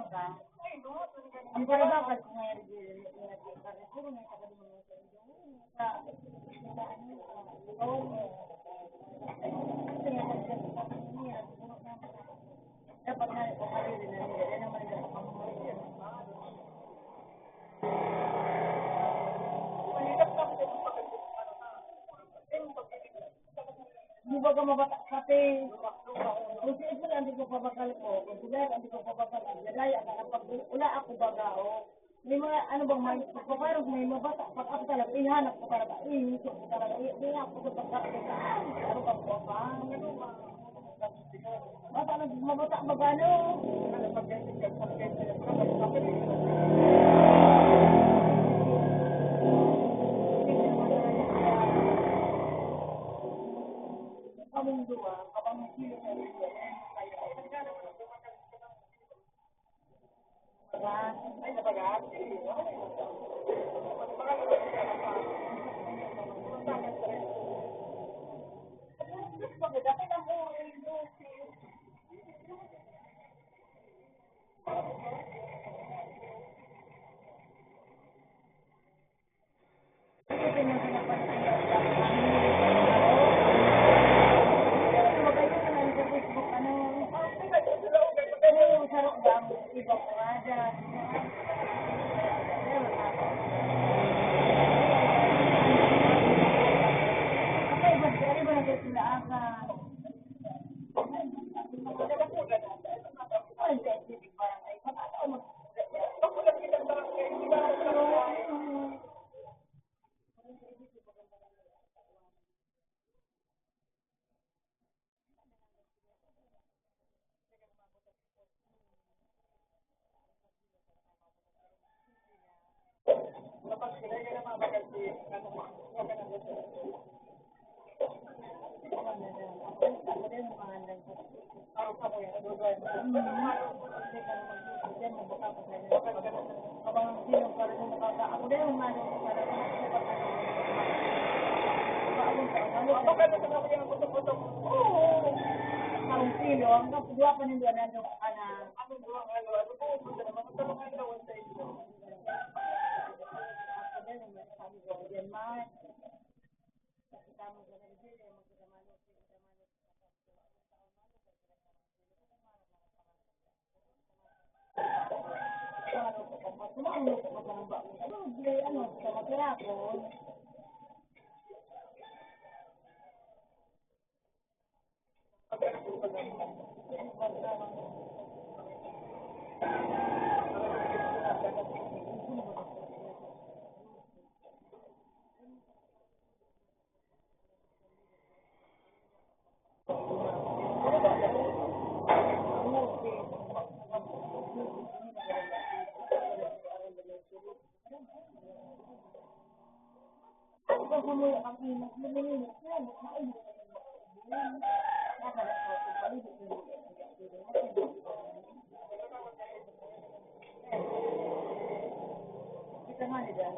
ka. Ang karabakan ko ngayon din. Puro may kakalimutan sa iyo. Sa ano, bawal mo. Kasi nga pagkakalimutan, puno naman ako. Dapat na ito kalili na nila. Yan naman nila pakamuhin. Di ba ka mabata pati? Kung sino lang di ko pabakal ko. Kung sila lang di ko pabakal ko. Dahil kapag wala ako bagao. May mga ano bang may pagpaparang may mabata. Pag ako talaga ihanap ko talaga. Inisip ko talaga. Hindi ako sa pagkakalitaan. Ano ba po ba? Bata lang mabata magano. Kaming dua, kapag sila sa iyo. Ay, nabagat? Dua peninduan dan anak. Ano, sama kira ko. Kita mana dia?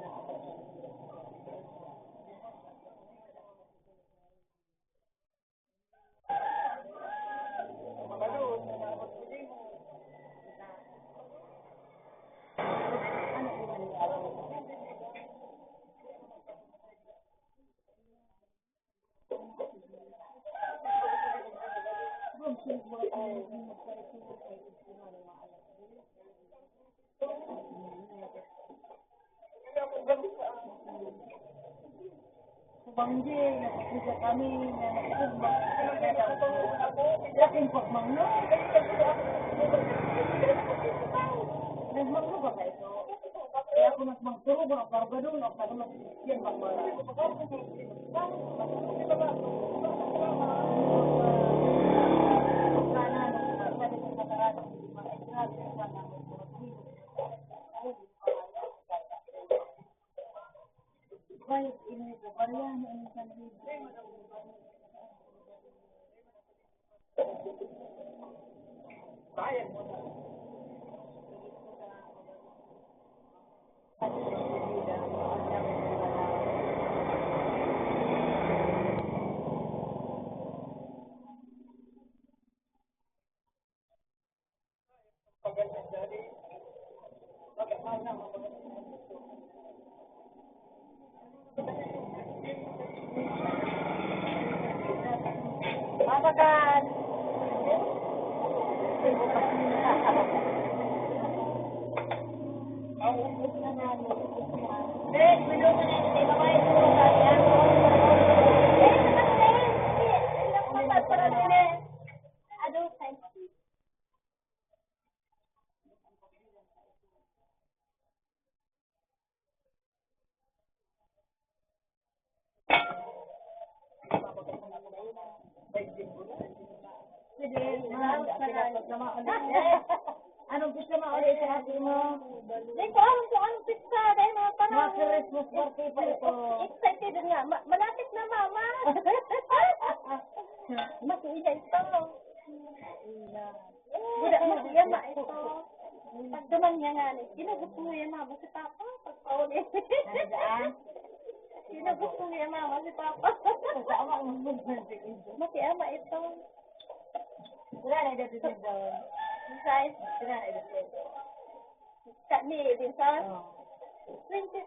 Banjir, nakikita kami na nakikita laking pagmangno. Nagmangno ba ka ito? Kaya ako nagmangturo ko, nagbargadong, nagbargadong, yan ba ba? Baik, ini varian ini kan Papakan. Eh, belum na yung babae ko kaya. Eh, ilang pasal para din eh. Adult time. Sige, anong gusto mo ulit sa hati mo? Hindi ko alam kung anong pizza. Dahil mga panahon. Mga Christmas birthday pa ito. Excited nga. Malapit na, mama. Masuya ito. Masuyama ito. Pag duman niya nga, ginugusto mo yan, mama, si Papa. Pag paulit. Ginugusto mo yan, mama, si Papa. Masuyama ito. Wala na ito dito doon. Size? Wala na ito dito. Ni Vincent? 23?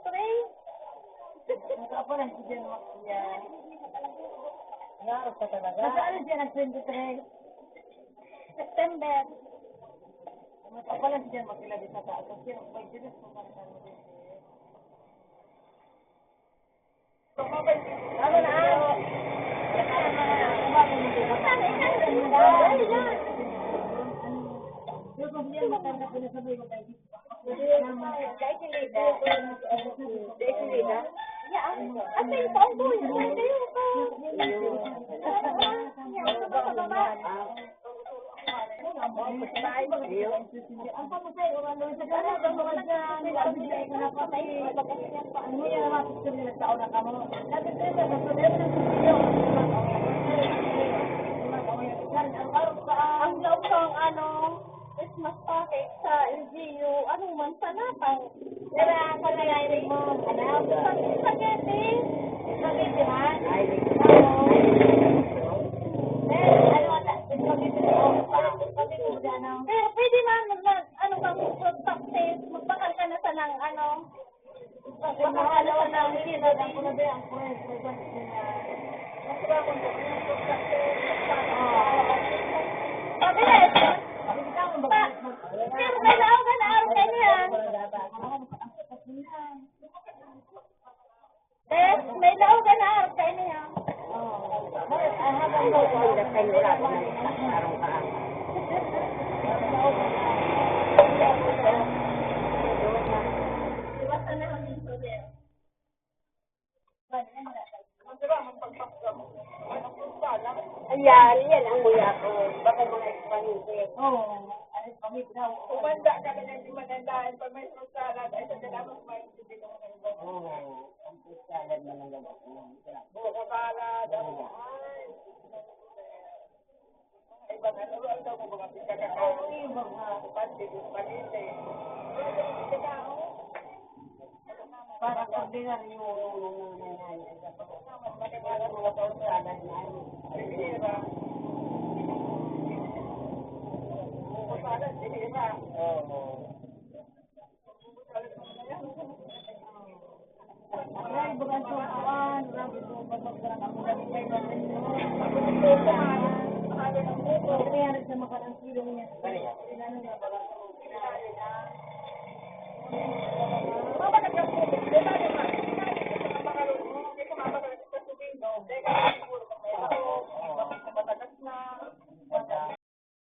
Naka pa lang si Jen Makia. Nga, sa talaga. Nasaan siya nag-23? September. Naka pa lang si Jen Makia sa taas. Kasi yung pag-sinis mo pa rin mo din. Ano na? Yung problema matanda ko na sabay mo tayo. Kahit yung lida. Kahit yung lida. At yung taon ko, yung kayo ko. Ang pamusay, orang doon sa kanya, ang mga dyan, nilabigay ko na patay, ano yan, mapit ko nila sa una ka mo. Sabi ko yun, ang loob ko ang ano, Christmas package sa LGU, anong mansanatang. Pero ako na yung mo, alam, spaghetti. Spaghetti man? Pero pwede man, ano ka, mag-practice, magpakal ka na sa ng, ano, magpakal ka na ng sinod. Ang kuna ba yung friends, may bansin na, masira akong mag-practice, mabilis. Pero may lao ka na araw kayo yan. Tess, may lao ka na araw kayo yan. Habang mo ko ang kayo ulat na araw ka. Iwasan na kami sa there. Ayan, yan ang muya ko. Baka mga Espanyol. Oo. Umanda ka na lang si Manandaan pag may fruit salad ay sa dalamang may hindi ko mga Oo, ang fruit salad na lang gawin ko. buko salad. Ibang ano, ano mo mga pagkakao. Ibang pansin, panite. Para koordinar yung nanay. Manimala mga fruit salad na ano. Ay, bukan sukaan, grabe po, pagpagkarang ako na rin kayo. Kaya rin sa makarang silong niya. Sinano niya, balang pinahali na. Mama, nagkakulit. Diba, diba? Hindi ko mapakalun mo. Hindi ko mapakalun sa tubig. Teka.